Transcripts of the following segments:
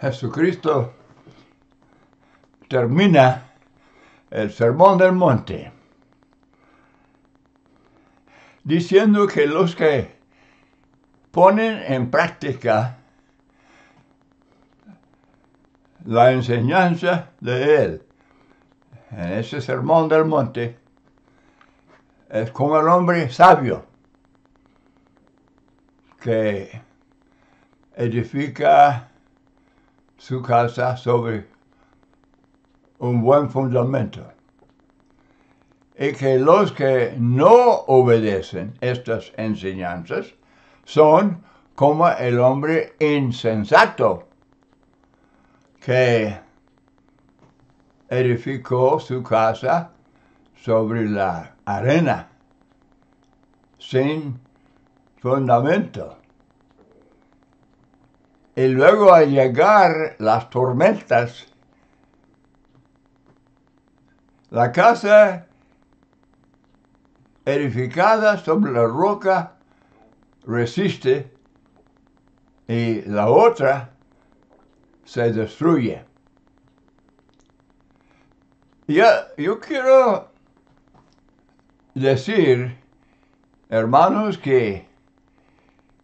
Jesucristo termina el Sermón del Monte diciendo que los que ponen en práctica la enseñanza de Él en ese Sermón del Monte es como el hombre sabio que edifica su casa sobre un buen fundamento. Y que los que no obedecen estas enseñanzas son como el hombre insensato que edificó su casa sobre la arena sin fundamento. Y luego al llegar las tormentas, la casa edificada sobre la roca resiste y la otra se destruye. Yo quiero decir, hermanos, que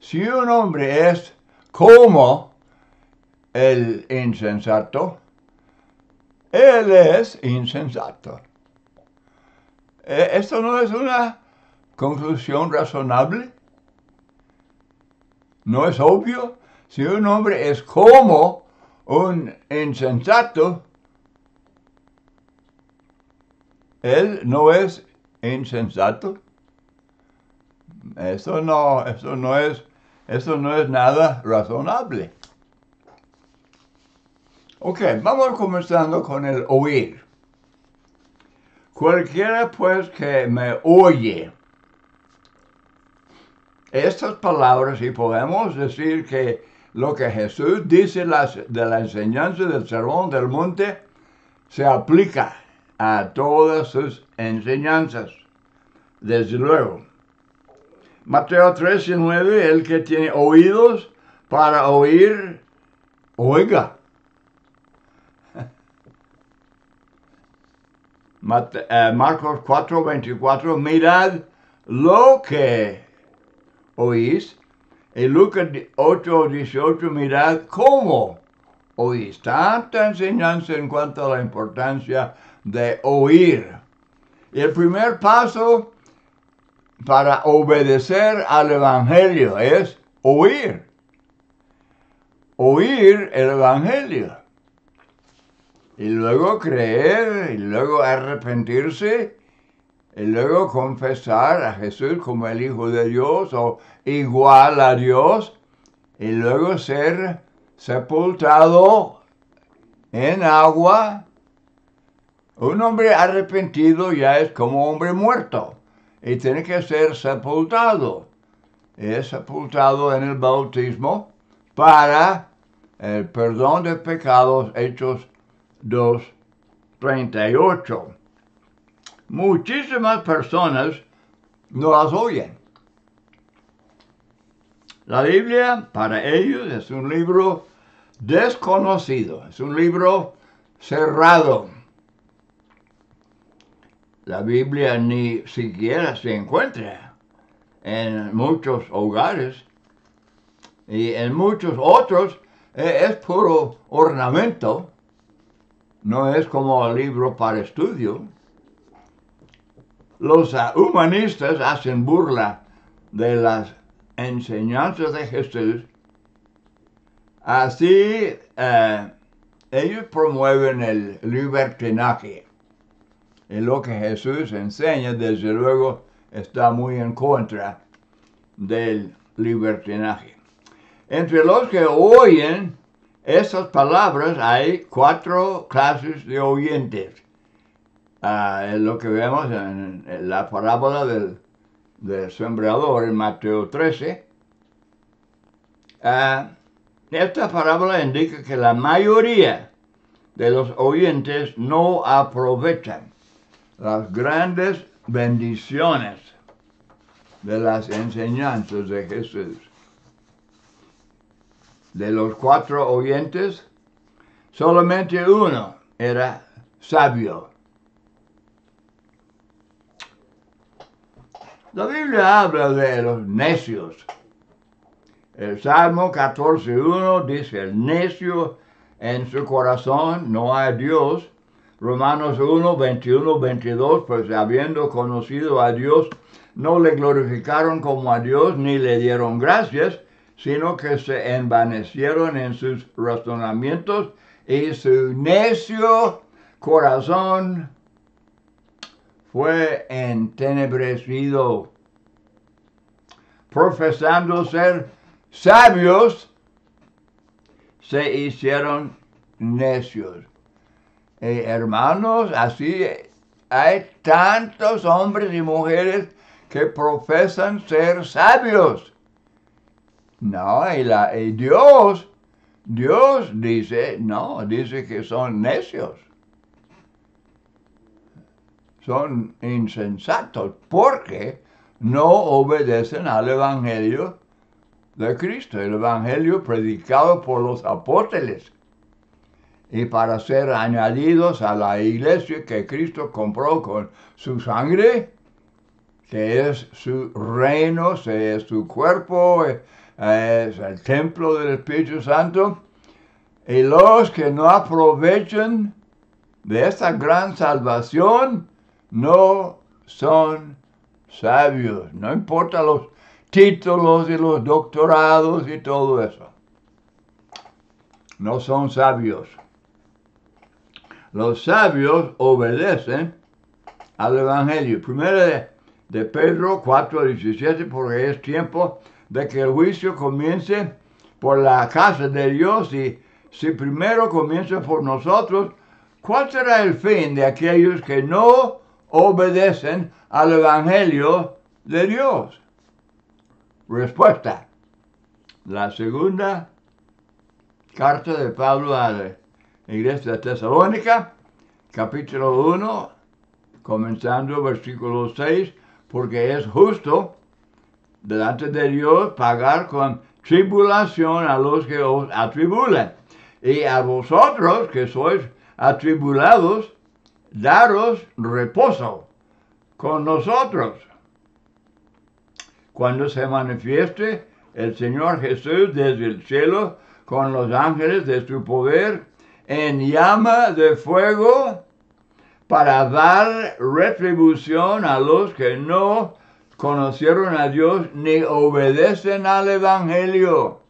si un hombre es como el insensato, él es insensato. ¿Esto no es una conclusión razonable? ¿No es obvio? Si un hombre es como un insensato, él no es insensato. Eso no es nada razonable. Ok, vamos comenzando con el oír. Cualquiera pues que me oye estas palabras, y podemos decir que lo que Jesús dice de la enseñanza del Sermón del Monte se aplica a todas sus enseñanzas, desde luego. Mateo 13:9, el que tiene oídos para oír, oiga. Marcos 4:24, mirad lo que oís. Y Lucas 8:18, mirad cómo oís. Tanta enseñanza en cuanto a la importancia de oír. Y el primer paso para obedecer al Evangelio es oír. Oír el Evangelio. Y luego creer, y luego arrepentirse, y luego confesar a Jesús como el Hijo de Dios o igual a Dios, y luego ser sepultado en agua. Un hombre arrepentido ya es como hombre muerto y tiene que ser sepultado. Es sepultado en el bautismo para el perdón de pecados, Hechos 2:38. Muchísimas personas no las oyen. La Biblia para ellos es un libro desconocido, es un libro cerrado. La Biblia ni siquiera se encuentra en muchos hogares y en muchos otros es puro ornamento. No es como el libro para estudio. Los humanistas hacen burla de las enseñanzas de Jesús. Así, ellos promueven el libertinaje. Y lo que Jesús enseña, desde luego, está muy en contra del libertinaje. Entre los que oyen estas palabras hay 4 clases de oyentes. Es lo que vemos en la parábola del sembrador en Mateo 13. Esta parábola indica que la mayoría de los oyentes no aprovechan las grandes bendiciones de las enseñanzas de Jesús. De los 4 oyentes, solamente uno era sabio. La Biblia habla de los necios. El Salmo 14:1 dice, el necio en su corazón no hay Dios. Romanos 1:21-22, pues habiendo conocido a Dios, no le glorificaron como a Dios ni le dieron gracias, sino que se envanecieron en sus razonamientos y su necio corazón fue entenebrecido. Profesando ser sabios, se hicieron necios. Hermanos, así hay tantos hombres y mujeres que profesan ser sabios. No, y Dios dice, no, dice que son necios. Son insensatos porque no obedecen al Evangelio de Cristo, el Evangelio predicado por los apóstoles. Y para ser añadidos a la iglesia que Cristo compró con su sangre, que es su reino, que es su cuerpo, es el templo del Espíritu Santo. Y los que no aprovechan de esta gran salvación no son sabios. No importa los títulos y los doctorados y todo eso. No son sabios. Los sabios obedecen al Evangelio. Primero de Pedro 4:17, porque es tiempo de que el juicio comience por la casa de Dios, y si primero comienza por nosotros, ¿cuál será el fin de aquellos que no obedecen al Evangelio de Dios? Respuesta. La segunda carta de Pablo a la iglesia de Tesalónica, capítulo 1, comenzando versículo 6, porque es justo delante de Dios pagar con tribulación a los que os atribulan, y a vosotros que sois atribulados, daros reposo con nosotros, cuando se manifieste el Señor Jesús desde el cielo con los ángeles de su poder en llama de fuego, para dar retribución a los que no conocieron a Dios ni obedecen al Evangelio,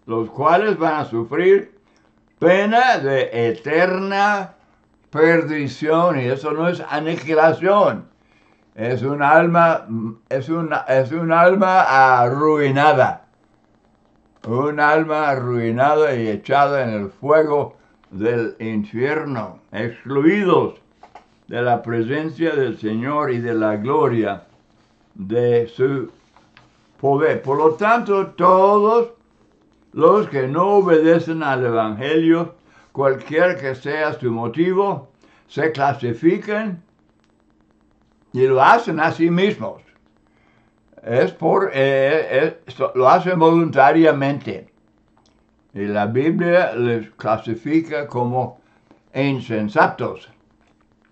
los cuales van a sufrir pena de eterna perdición. Y eso no es aniquilación, es un alma arruinada. Un alma arruinada y echada en el fuego del infierno, excluidos de la presencia del Señor y de la gloria de su poder. Por lo tanto, todos los que no obedecen al Evangelio, cualquier que sea su motivo, se clasifican y lo hacen a sí mismos. Lo hacen voluntariamente. Y la Biblia les clasifica como insensatos.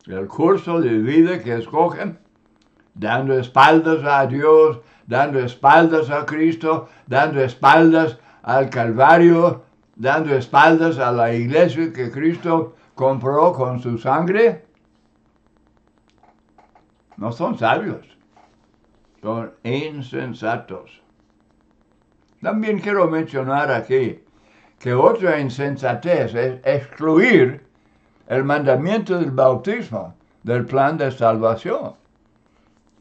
El curso de vida que escogen, dando espaldas a Dios, dando espaldas a Cristo, dando espaldas al Calvario, dando espaldas a la iglesia que Cristo compró con su sangre, no son sabios. Son insensatos. También quiero mencionar aquí que otra insensatez es excluir el mandamiento del bautismo del plan de salvación.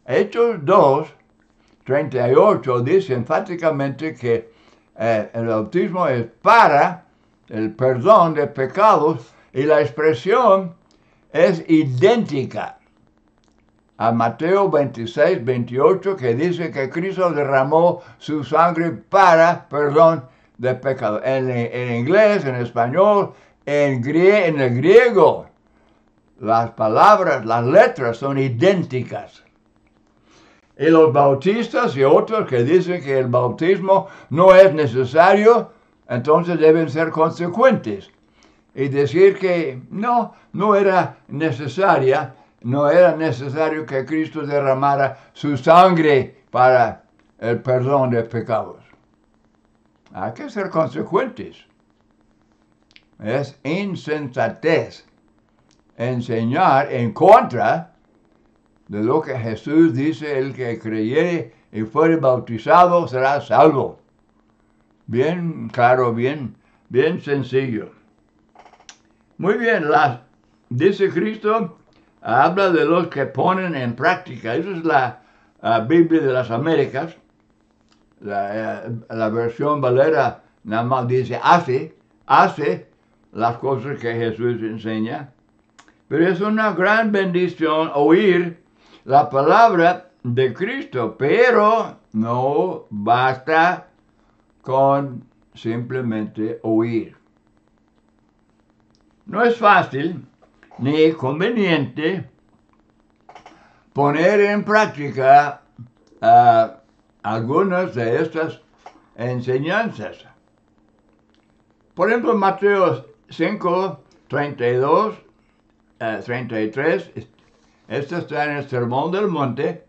Hechos 2:38 dice enfáticamente que el bautismo es para el perdón de pecados, y la expresión es idéntica a Mateo 26:28, que dice que Cristo derramó su sangre para perdón de pecados. En inglés, en español, en el griego, las palabras, las letras son idénticas. Y los bautistas y otros que dicen que el bautismo no es necesario, entonces deben ser consecuentes y decir que no era necesario que Cristo derramara su sangre para el perdón de pecados. Hay que ser consecuentes. Es insensatez enseñar en contra de lo que Jesús dice: el que creyere y fuere bautizado será salvo. Bien claro, bien sencillo. Muy bien, dice Cristo, habla de los que ponen en práctica. Esa es la Biblia de las Américas. La versión Valera nada más dice hace las cosas que Jesús enseña. Pero es una gran bendición oír la palabra de Cristo, pero no basta con simplemente oír. No es fácil ni conveniente poner en práctica algunas de estas enseñanzas. Por ejemplo, Mateo 5, 32, 33, esto está en el Sermón del Monte,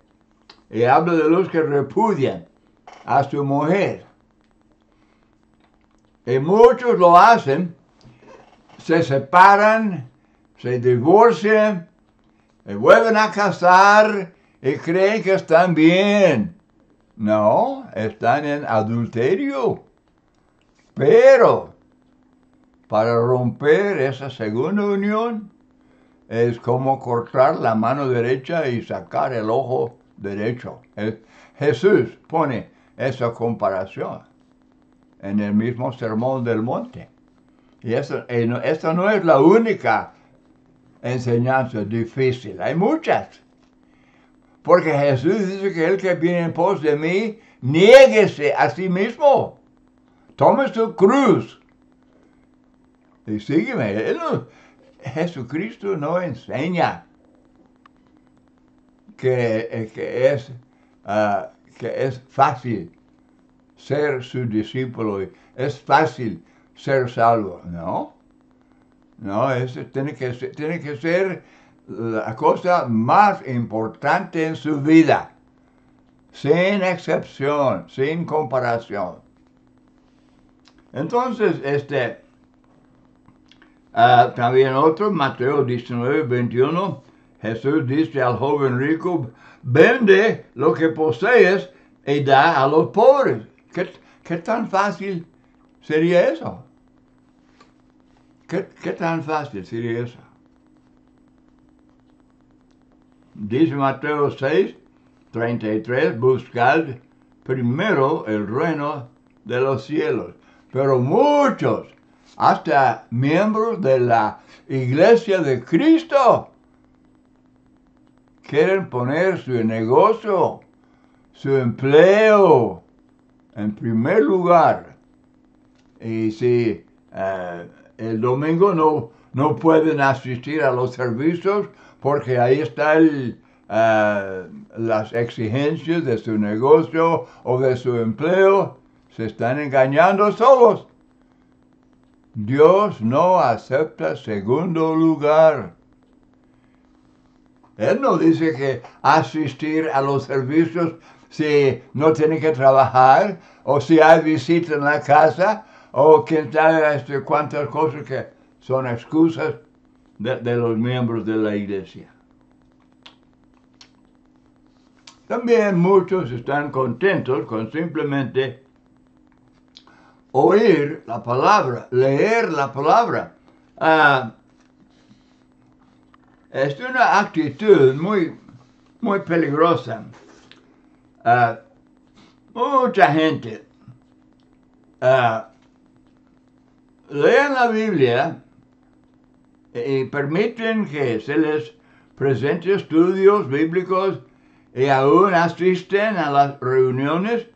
y habla de los que repudian a su mujer. Y muchos lo hacen, se separan, se divorcian, y vuelven a casar y creen que están bien. No, están en adulterio. Pero para romper esa segunda unión es como cortar la mano derecha y sacar el ojo derecho. Jesús pone esa comparación en el mismo Sermón del Monte. Y esta no es la única enseñanza difícil, hay muchas. Porque Jesús dice que el que viene en pos de mí, niéguese a sí mismo. Tome su cruz y sígueme. Jesucristo no enseña que es fácil ser su discípulo, es fácil ser salvo. No, eso tiene que ser la cosa más importante en su vida, sin excepción, sin comparación. Entonces, también otro, Mateo 19, 21, Jesús dice al joven rico: vende lo que posees y da a los pobres. ¿Qué tan fácil sería eso? ¿Qué tan fácil sería eso? Dice Mateo 6, 33, buscad primero el reino de los cielos. Pero muchos, hasta miembros de la Iglesia de Cristo, quieren poner su negocio, su empleo en primer lugar. Y si el domingo no pueden asistir a los servicios porque ahí están las exigencias de su negocio o de su empleo, se están engañando solos. Dios no acepta segundo lugar. Él no dice que asistir a los servicios si no tiene que trabajar, o si hay visita en la casa, o quién sabe cuántas cosas que son excusas de los miembros de la iglesia. También muchos están contentos con simplemente oír la palabra, leer la palabra. Es una actitud muy peligrosa. Mucha gente leen la Biblia y permiten que se les presente estudios bíblicos y aún asisten a las reuniones,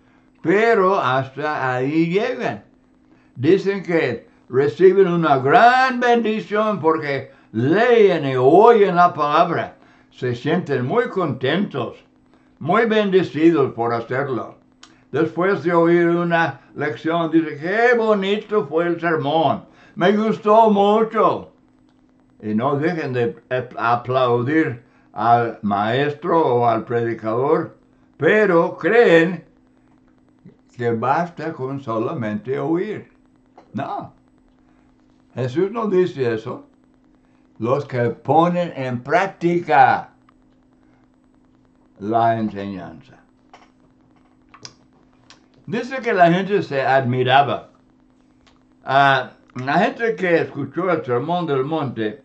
pero hasta ahí llegan. Dicen que reciben una gran bendición porque leen y oyen la palabra. Se sienten muy contentos, muy bendecidos por hacerlo. después de oír una lección, dice, qué bonito fue el sermón, me gustó mucho. Y no dejen de aplaudir al maestro o al predicador, pero creen que basta con solamente oír. No, Jesús no dice eso. Los que ponen en práctica la enseñanza. Dice que la gente se admiraba. La gente que escuchó el sermón del monte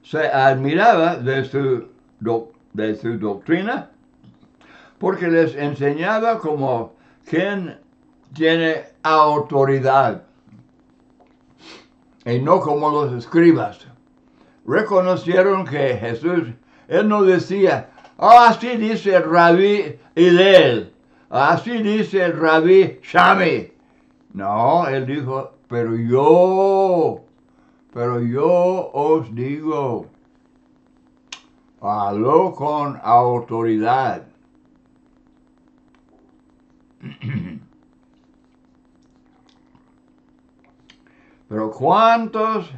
se admiraba de su doctrina porque les enseñaba como quien tiene autoridad y no como los escribas. Reconocieron que Jesús, él no decía, así dice el rabí Hillel, así dice el rabí Shammai. No, él dijo, pero yo os digo, habló con autoridad. Pero ¿cuántos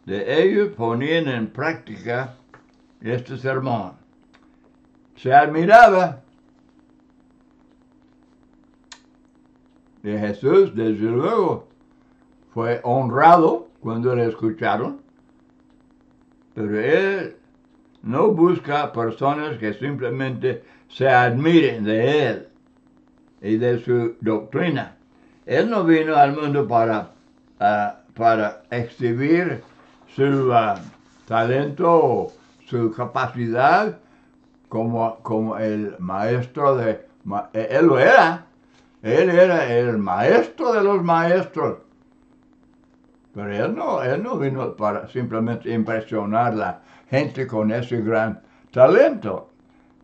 de ellos ponían en práctica este sermón? Se admiraba de Jesús, desde luego, fue honrado cuando le escucharon, pero él no busca personas que simplemente se admiren de él y de su doctrina. Él no vino al mundo para exhibir su talento o su capacidad como el maestro de... Él lo era. Él era el maestro de los maestros. Pero él no vino para simplemente impresionar a la gente con ese gran talento.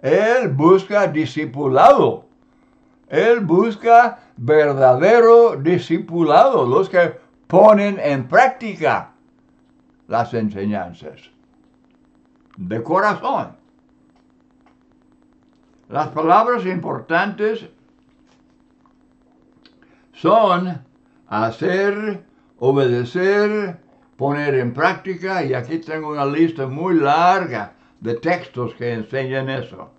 Él busca discipulado. Él busca verdadero discipulado, los que ponen en práctica las enseñanzas de corazón. Las palabras importantes son hacer, obedecer, poner en práctica, y aquí tengo una lista muy larga de textos que enseñan eso.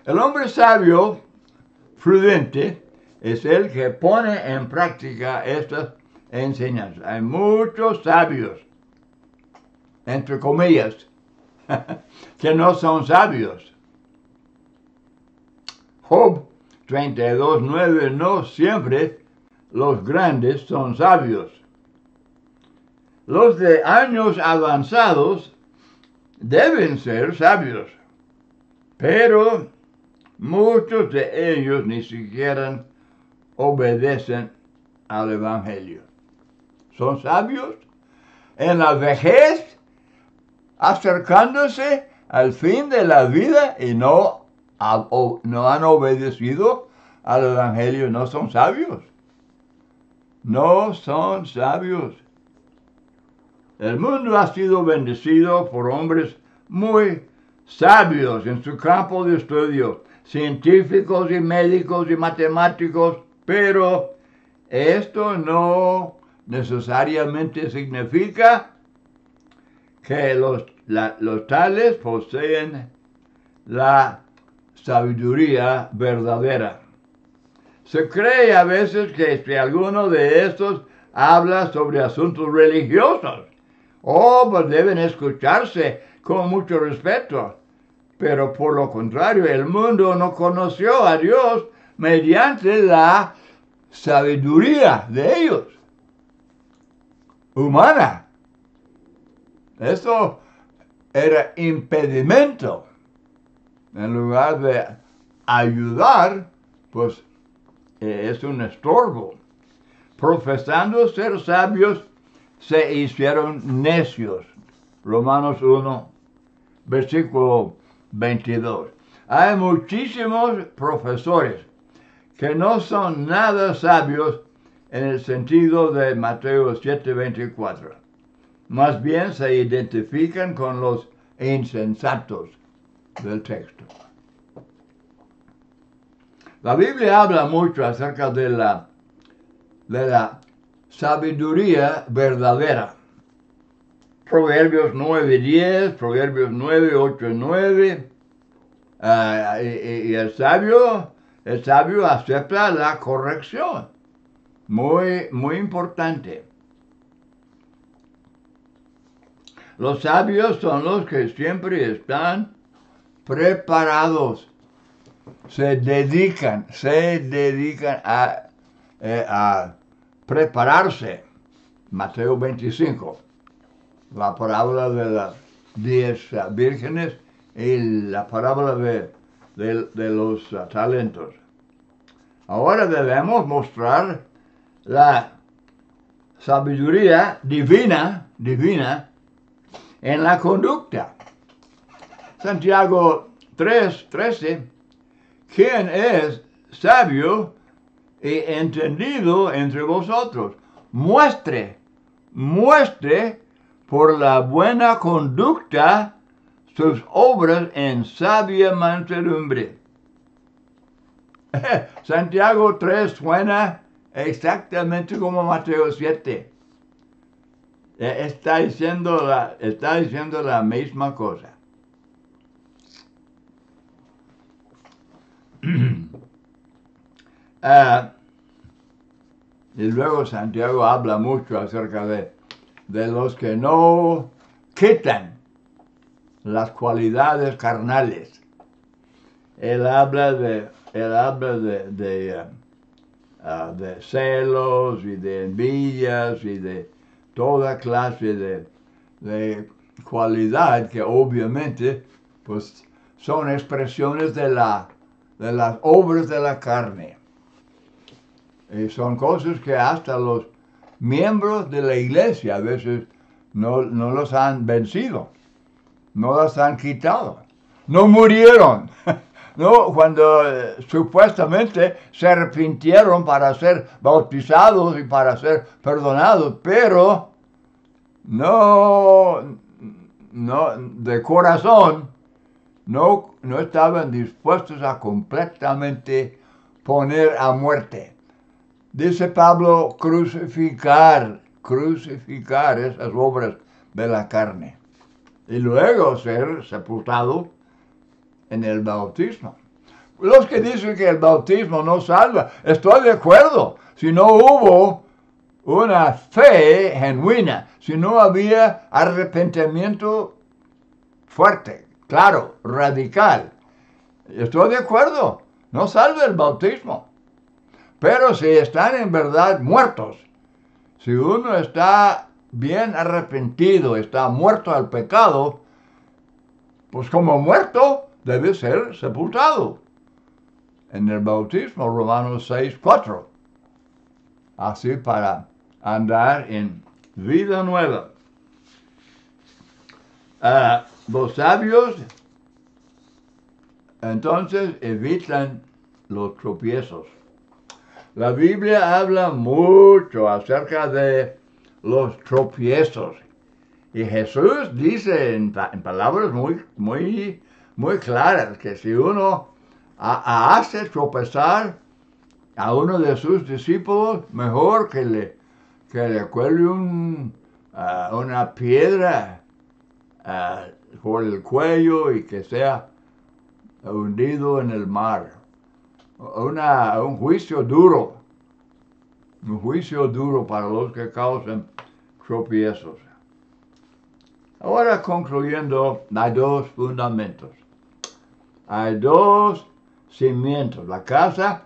El hombre sabio, prudente, es el que pone en práctica estas enseñanzas. Hay muchos sabios, entre comillas, que no son sabios. Job 32:9, no siempre los grandes son sabios. Los de años avanzados deben ser sabios, pero muchos de ellos ni siquiera obedecen al Evangelio. Son sabios en la vejez, acercándose al fin de la vida y no han obedecido al Evangelio. No son sabios. No son sabios. El mundo ha sido bendecido por hombres muy sabios en su campo de estudio, científicos y médicos y matemáticos, pero esto no necesariamente significa que los tales poseen la sabiduría verdadera. Se cree a veces que si alguno de estos habla sobre asuntos religiosos, pues deben escucharse con mucho respeto. Pero por lo contrario, el mundo no conoció a Dios mediante la sabiduría de ellos, humana. Eso era impedimento. En lugar de ayudar, pues es un estorbo. Profesando ser sabios, se hicieron necios. Romanos 1, versículo 22. Hay muchísimos profesores que no son nada sabios en el sentido de Mateo 7:24. Más bien se identifican con los insensatos del texto. La Biblia habla mucho acerca de la sabiduría verdadera. Proverbios 9:10, Proverbios 9:8-9. Y el sabio acepta la corrección. Muy, muy importante. Los sabios son los que siempre están preparados. Se dedican a prepararse. Mateo 25. La parábola de las 10 vírgenes y la parábola de los talentos. Ahora debemos mostrar la sabiduría divina en la conducta. Santiago 3:13. ¿Quién es sabio y entendido entre vosotros? Muestre por la buena conducta sus obras en sabia mansedumbre. Santiago 3 suena exactamente como Mateo 7. Está diciendo la misma cosa. Y luego Santiago habla mucho acerca de los que no quitan las cualidades carnales. Él habla de celos y de envidias y de toda clase de cualidad que obviamente pues son expresiones de las obras de la carne. Y son cosas que hasta los miembros de la iglesia a veces no los han vencido, no las han quitado, no murieron. No, cuando supuestamente se arrepintieron para ser bautizados y para ser perdonados, pero no de corazón, no estaban dispuestos a completamente poner a muerte. Dice Pablo, crucificar esas obras de la carne y luego ser sepultado en el bautismo. Los que dicen que el bautismo no salva, estoy de acuerdo. Si no hubo una fe genuina, si no había arrepentimiento fuerte, claro, radical, estoy de acuerdo, no salva el bautismo. Pero si están en verdad muertos, si uno está bien arrepentido, está muerto al pecado, pues como muerto debe ser sepultado en el bautismo, Romanos 6:4. Así para andar en vida nueva. Los sabios entonces evitan los tropiezos. La Biblia habla mucho acerca de los tropiezos. Y Jesús dice en palabras muy claras que si uno hace tropezar a uno de sus discípulos, mejor que le cuelgue una piedra por el cuello y que sea hundido en el mar. Un juicio duro para los que causan tropiezos. Ahora concluyendo, hay dos fundamentos. Hay dos cimientos. La casa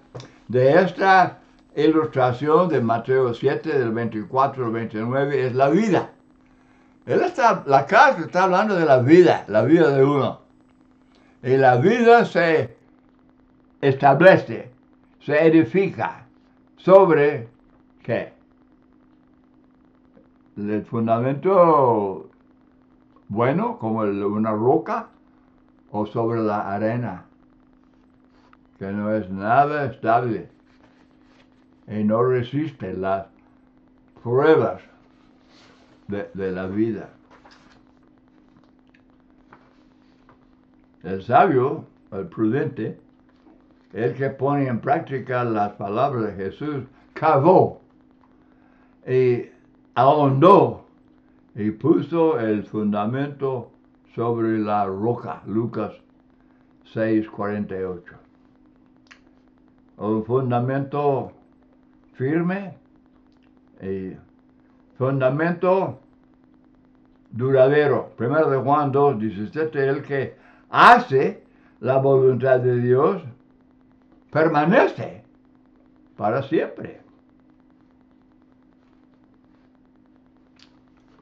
de esta ilustración de Mateo 7, del 24 al 29, es la vida. La casa está hablando de la vida de uno. Y la vida se establece, se edifica sobre ¿qué? El fundamento bueno, como una roca, o sobre la arena, que no es nada estable y no resiste las pruebas de la vida. El sabio, el prudente, el que pone en práctica las palabras de Jesús, cavó y ahondó y puso el fundamento sobre la roca. Lucas 6:48. Un fundamento firme y fundamento duradero. Primero de Juan 2:17, el que hace la voluntad de Dios permanece para siempre.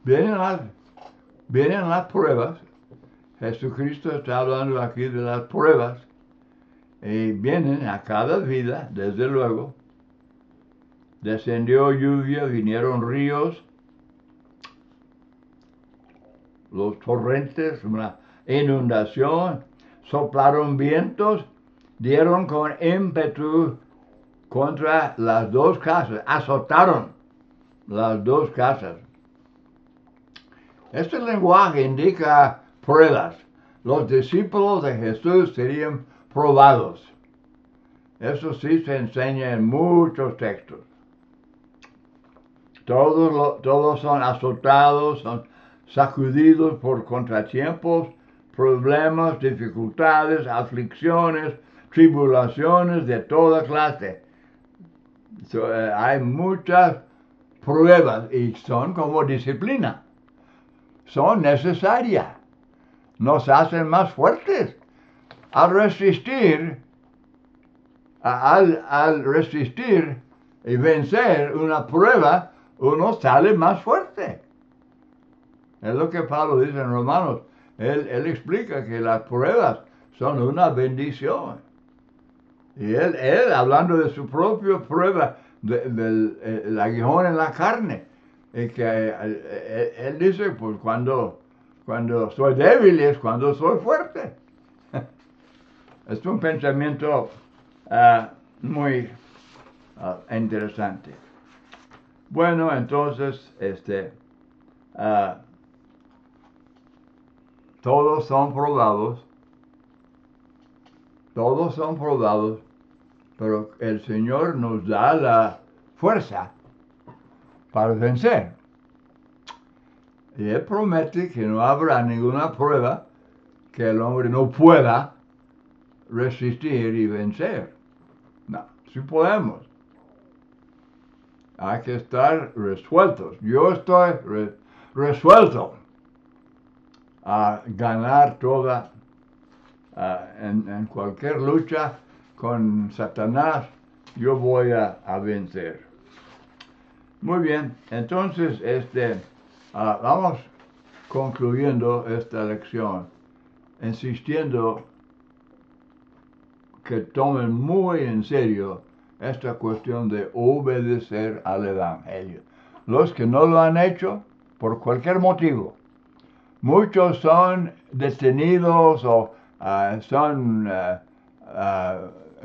Vienen las pruebas. Jesucristo está hablando aquí de las pruebas. Y vienen a cada vida, desde luego. Descendió lluvia, vinieron ríos, los torrentes, una inundación, soplaron vientos, dieron con ímpetu contra las dos casas, azotaron las dos casas. Este lenguaje indica pruebas. Los discípulos de Jesús serían probados. Eso sí se enseña en muchos textos. Todos son azotados, son sacudidos por contratiempos, problemas, dificultades, aflicciones, tribulaciones de toda clase. Hay muchas pruebas y son como disciplina. Son necesarias. Nos hacen más fuertes. Al resistir y vencer una prueba, uno sale más fuerte. Es lo que Pablo dice en Romanos. Él explica que las pruebas son una bendición. Y él hablando de su propia prueba del aguijón en la carne, y que él dice, pues cuando soy débil es cuando soy fuerte. Es un pensamiento muy interesante. Bueno, entonces, todos son probados, pero el Señor nos da la fuerza para vencer. Y Él promete que no habrá ninguna prueba que el hombre no pueda resistir y vencer. No, sí podemos. Hay que estar resueltos. Yo estoy resuelto a ganar toda, en cualquier lucha con Satanás, yo voy a vencer. Muy bien, entonces vamos concluyendo esta lección, insistiendo que tomen muy en serio esta cuestión de obedecer al Evangelio. Los que no lo han hecho, por cualquier motivo, muchos son detenidos o son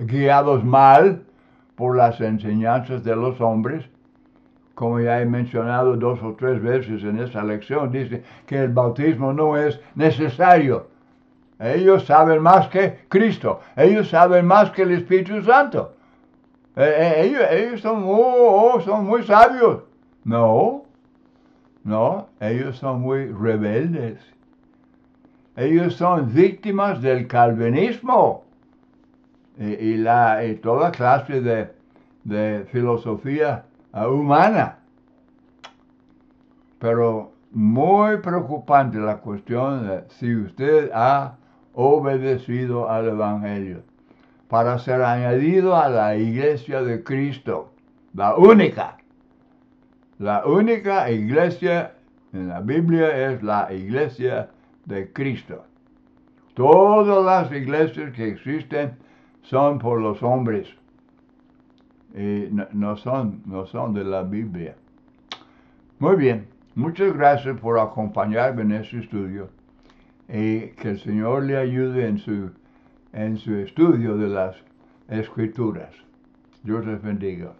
guiados mal por las enseñanzas de los hombres. Como ya he mencionado 2 o 3 veces en esta lección, dice que el bautismo no es necesario. Ellos saben más que Cristo. Ellos saben más que el Espíritu Santo. Ellos son muy sabios. No, ellos son muy rebeldes. Ellos son víctimas del calvinismo y toda clase de filosofía humana. Pero muy preocupante la cuestión de si usted ha obedecido al Evangelio para ser añadido a la iglesia de Cristo, la única iglesia en la Biblia es la iglesia de Cristo. Todas las iglesias que existen son por los hombres y no son de la Biblia. Muy bien, muchas gracias por acompañarme en este estudio y que el Señor le ayude en su estudio de las Escrituras. Dios les bendiga.